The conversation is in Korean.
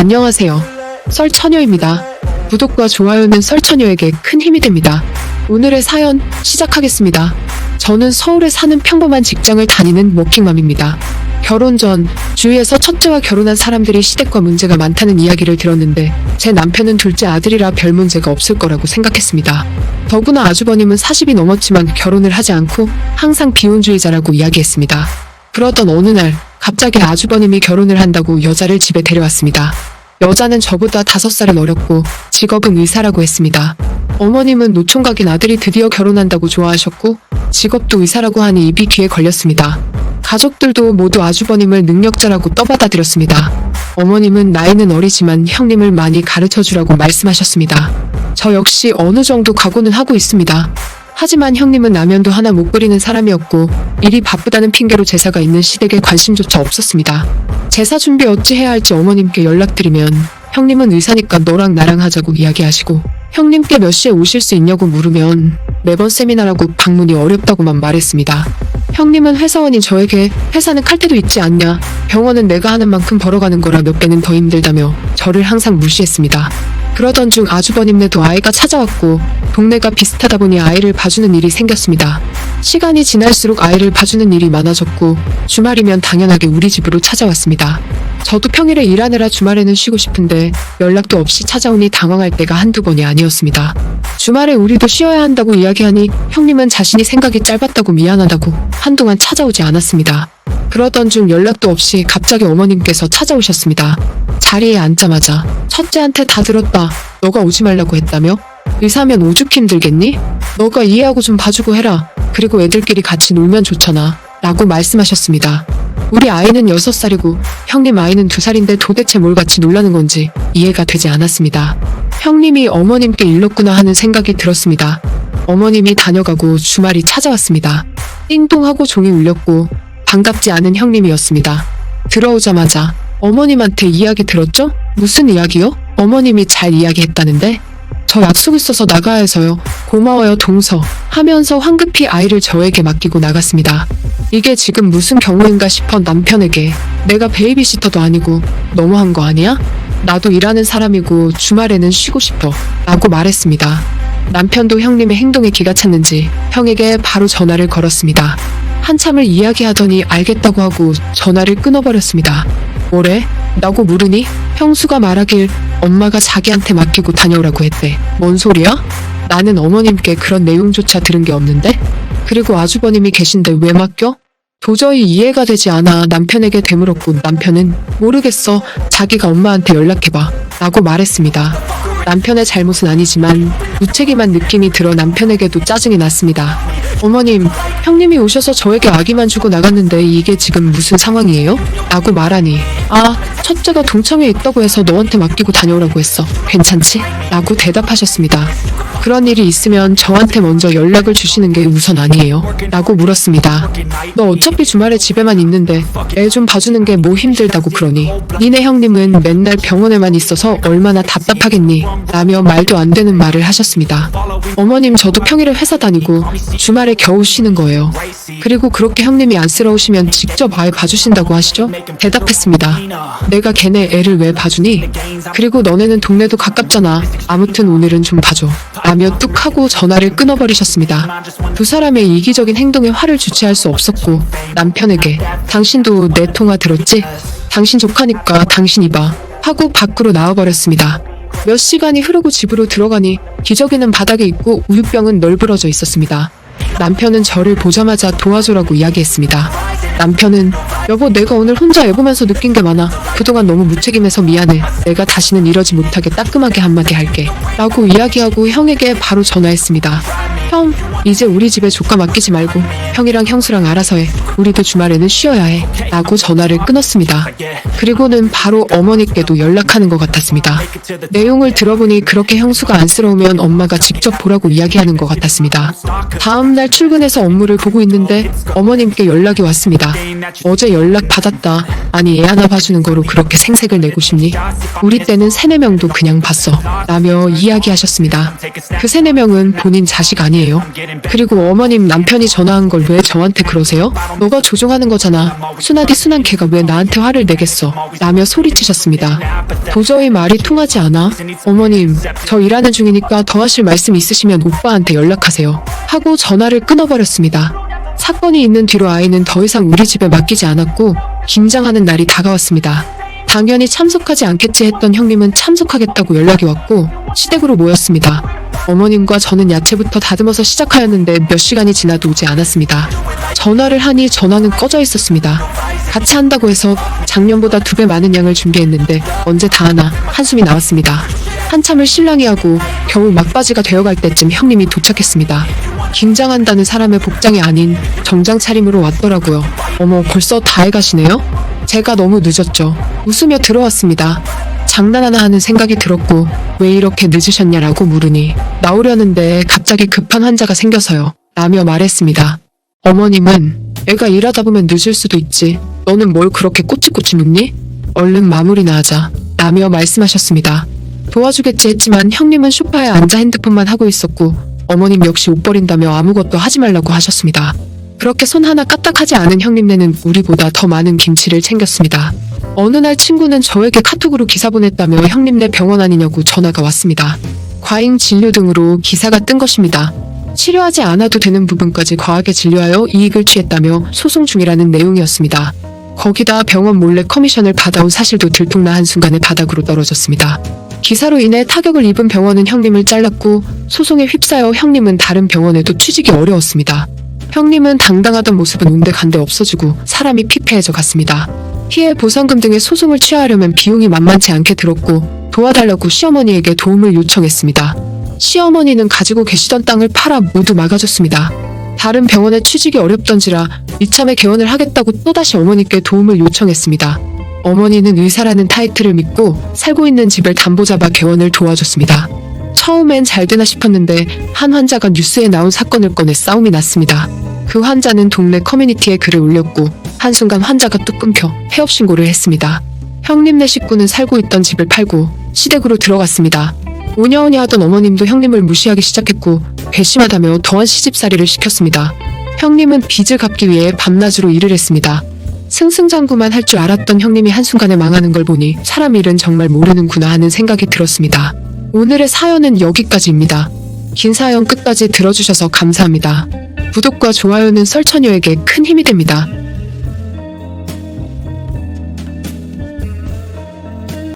안녕하세요. 썰처녀입니다. 구독과 좋아요는 썰처녀에게 큰 힘이 됩니다. 오늘의 사연 시작하겠습니다. 저는 서울에 사는 평범한 직장을 다니는 워킹맘입니다. 결혼 전 주위에서 첫째와 결혼한 사람들이 시댁과 문제가 많다는 이야기를 들었는데 제 남편은 둘째 아들이라 별 문제가 없을 거라고 생각했습니다. 더구나 아주버님은 40이 넘었지만 결혼을 하지 않고 항상 비혼주의자라고 이야기했습니다. 그러던 어느 날 갑자기 아주버님이 결혼을 한다고 여자를 집에 데려왔습니다. 여자는 저보다 5살은 어렸고 직업은 의사라고 했습니다. 어머님은 노총각인 아들이 드디어 결혼한다고 좋아하셨고 직업도 의사라고 하니 입이 귀에 걸렸습니다. 가족들도 모두 아주버님을 능력자라고 떠받아들였습니다. 어머님은 나이는 어리지만 형님을 많이 가르쳐주라고 말씀하셨습니다. 저 역시 어느 정도 각오는 하고 있습니다. 하지만 형님은 라면도 하나 못 끓이는 사람이었고 일이 바쁘다는 핑계로 제사가 있는 시댁에 관심조차 없었습니다. 제사 준비 어찌해야 할지 어머님께 연락드리면 형님은 의사니까 너랑 나랑 하자고 이야기하시고 형님께 몇 시에 오실 수 있냐고 물으면 매번 세미나라고 방문이 어렵다고만 말했습니다. 형님은 회사원인 저에게 회사는 칼퇴도 있지 않냐, 병원은 내가 하는 만큼 벌어가는 거라 몇 배는 더 힘들다며 저를 항상 무시했습니다. 그러던 중 아주버님네도 아이가 찾아왔고 동네가 비슷하다 보니 아이를 봐주는 일이 생겼습니다. 시간이 지날수록 아이를 봐주는 일이 많아졌고 주말이면 당연하게 우리 집으로 찾아왔습니다. 저도 평일에 일하느라 주말에는 쉬고 싶은데 연락도 없이 찾아오니 당황할 때가 한두 번이 아니었습니다. 주말에 우리도 쉬어야 한다고 이야기하니 형님은 자신이 생각이 짧았다고 미안하다고 한동안 찾아오지 않았습니다. 그러던 중 연락도 없이 갑자기 어머님께서 찾아오셨습니다. 자리에 앉자마자 첫째한테 다 들었다. 너가 오지 말라고 했다며? 의사면 오죽 힘들겠니? 너가 이해하고 좀 봐주고 해라. 그리고 애들끼리 같이 놀면 좋잖아. 라고 말씀하셨습니다. 우리 아이는 6살이고 형님 아이는 2살인데 도대체 뭘 같이 놀라는 건지 이해가 되지 않았습니다. 형님이 어머님께 일렀구나 하는 생각이 들었습니다. 어머님이 다녀가고 주말이 찾아왔습니다. 띵동하고 종이 울렸고 반갑지 않은 형님이었습니다. 들어오자마자 어머님한테 이야기 들었죠? 무슨 이야기요? 어머님이 잘 이야기했다는데? 저 약속 있어서 나가야 해서요. 고마워요 동서 하면서 황급히 아이를 저에게 맡기고 나갔습니다. 이게 지금 무슨 경우인가 싶어 남편에게 내가 베이비시터도 아니고 너무한 거 아니야? 나도 일하는 사람이고 주말에는 쉬고 싶어 라고 말했습니다. 남편도 형님의 행동에 기가 찼는지 형에게 바로 전화를 걸었습니다. 한참을 이야기하더니 알겠다고 하고 전화를 끊어버렸습니다. 뭐래? 라고 물으니 형수가 말하길 엄마가 자기한테 맡기고 다녀오라고 했대. 뭔 소리야? 나는 어머님께 그런 내용조차 들은 게 없는데? 그리고 아주버님이 계신데 왜 맡겨? 도저히 이해가 되지 않아 남편에게 되물었고 남편은 모르겠어. 자기가 엄마한테 연락해봐. 라고 말했습니다. 남편의 잘못은 아니지만 무책임한 느낌이 들어 남편에게도 짜증이 났습니다. 어머님, 형님이 오셔서 저에게 아기만 주고 나갔는데 이게 지금 무슨 상황이에요? 라고 말하니 첫째가 동창회에 있다고 해서 너한테 맡기고 다녀오라고 했어. 괜찮지? 라고 대답하셨습니다. 그런 일이 있으면 저한테 먼저 연락을 주시는 게 우선 아니에요? 라고 물었습니다. 너 어차피 주말에 집에만 있는데 애 좀 봐주는 게 뭐 힘들다고 그러니? 니네 형님은 맨날 병원에만 있어서 얼마나 답답하겠니? 라며 말도 안 되는 말을 하셨습니다. 어머님 저도 평일에 회사 다니고 주말에 겨우 쉬는 거예요. 그리고 그렇게 형님이 안쓰러우시면 직접 아이 봐주신다고 하시죠? 대답했습니다. 내가 걔네 애를 왜 봐주니? 그리고 너네는 동네도 가깝잖아. 아무튼 오늘은 좀 봐줘. 라며 뚝 하고 전화를 끊어버리셨습니다. 두 사람의 이기적인 행동에 화를 주체할 수 없었고 남편에게 당신도 내 통화 들었지? 당신 조카니까 당신이 봐. 하고 밖으로 나와버렸습니다. 몇 시간이 흐르고 집으로 들어가니 기저귀는 바닥에 있고 우유병은 널브러져 있었습니다. 남편은 저를 보자마자 도와줘라고 이야기했습니다. 남편은 여보 내가 오늘 혼자 애 보면서 느낀 게 많아. 그동안 너무 무책임해서 미안해. 내가 다시는 이러지 못하게 따끔하게 한마디 할게. 라고 이야기하고 형에게 바로 전화했습니다. 형, 이제 우리 집에 조카 맡기지 말고 형이랑 형수랑 알아서 해. 우리도 주말에는 쉬어야 해. 라고 전화를 끊었습니다. 그리고는 바로 어머니께도 연락하는 것 같았습니다. 내용을 들어보니 그렇게 형수가 안쓰러우면 엄마가 직접 보라고 이야기하는 것 같았습니다. 다음날 출근해서 업무를 보고 있는데 어머님께 연락이 왔습니다. 어제 그때 연락 받았다. 아니 애 하나 봐주는 거로 그렇게 생색을 내고 싶니? 우리 때는 3-4명도 그냥 봤어. 라며 이야기하셨습니다. 그 3-4명은 본인 자식 아니에요? 그리고 어머님 남편이 전화한 걸 왜 저한테 그러세요? 너가 조종하는 거잖아. 순하디 순한 걔가 왜 나한테 화를 내겠어? 라며 소리치셨습니다. 도저히 말이 통하지 않아. 어머님, 저 일하는 중이니까 더 하실 말씀 있으시면 오빠한테 연락하세요. 하고 전화를 끊어버렸습니다. 사건이 있는 뒤로 아이는 더 이상 우리 집에 맡기지 않았고 김장하는 날이 다가왔습니다. 당연히 참석하지 않겠지 했던 형님은 참석하겠다고 연락이 왔고 시댁으로 모였습니다. 어머님과 저는 야채부터 다듬어서 시작하였는데 몇 시간이 지나도 오지 않았습니다. 전화를 하니 전화는 꺼져 있었습니다. 같이 한다고 해서 작년보다 2배 많은 양을 준비했는데 언제 다 하나 한숨이 나왔습니다. 한참을 실랑이 하고 겨우 막바지가 되어갈 때쯤 형님이 도착했습니다. 김장한다는 사람의 복장이 아닌 정장 차림으로 왔더라고요. 어머, 벌써 다 해가시네요? 제가 너무 늦었죠. 웃으며 들어왔습니다. 장난하나 하는 생각이 들었고 왜 이렇게 늦으셨냐라고 물으니 나오려는데 갑자기 급한 환자가 생겨서요. 라며 말했습니다. 어머님은 애가 일하다 보면 늦을 수도 있지. 너는 뭘 그렇게 꼬치꼬치 묻니? 얼른 마무리나 하자. 라며 말씀하셨습니다. 도와주겠지 했지만 형님은 소파에 앉아 핸드폰만 하고 있었고 어머님 역시 옷 버린다며 아무것도 하지 말라고 하셨습니다. 그렇게 손 하나 까딱하지 않은 형님네는 우리보다 더 많은 김치를 챙겼습니다. 어느 날 친구는 저에게 카톡으로 기사 보냈다며 형님네 병원 아니냐고 전화가 왔습니다. 과잉 진료 등으로 기사가 뜬 것입니다. 치료하지 않아도 되는 부분까지 과하게 진료하여 이익을 취했다며 소송 중이라는 내용이었습니다. 거기다 병원 몰래 커미션을 받아온 사실도 들통나 한순간에 바닥으로 떨어졌습니다. 기사로 인해 타격을 입은 병원은 형님을 잘랐고 소송에 휩싸여 형님은 다른 병원에도 취직이 어려웠습니다. 형님은 당당하던 모습은 온데간데 없어지고 사람이 피폐해져 갔습니다. 피해 보상금 등의 소송을 취하하려면 비용이 만만치 않게 들었고 도와달라고 시어머니에게 도움을 요청했습니다. 시어머니는 가지고 계시던 땅을 팔아 모두 막아줬습니다. 다른 병원에 취직이 어렵던지라 이참에 개원을 하겠다고 또다시 어머니께 도움을 요청했습니다. 어머니는 의사라는 타이틀을 믿고 살고 있는 집을 담보 잡아 개원을 도와줬습니다. 처음엔 잘 되나 싶었는데 한 환자가 뉴스에 나온 사건을 꺼내 싸움이 났습니다. 그 환자는 동네 커뮤니티에 글을 올렸고 한순간 환자가 뚝 끊겨 폐업 신고를 했습니다. 형님네 식구는 살고 있던 집을 팔고 시댁으로 들어갔습니다. 오냐오냐 하던 어머님도 형님을 무시하기 시작했고 괘씸하다며 더한 시집살이를 시켰습니다. 형님은 빚을 갚기 위해 밤낮으로 일을 했습니다. 승승장구만 할 줄 알았던 형님이 한순간에 망하는 걸 보니 사람 일은 정말 모르는구나 하는 생각이 들었습니다. 오늘의 사연은 여기까지입니다. 긴 사연 끝까지 들어주셔서 감사합니다. 구독과 좋아요는 설처녀에게 큰 힘이 됩니다.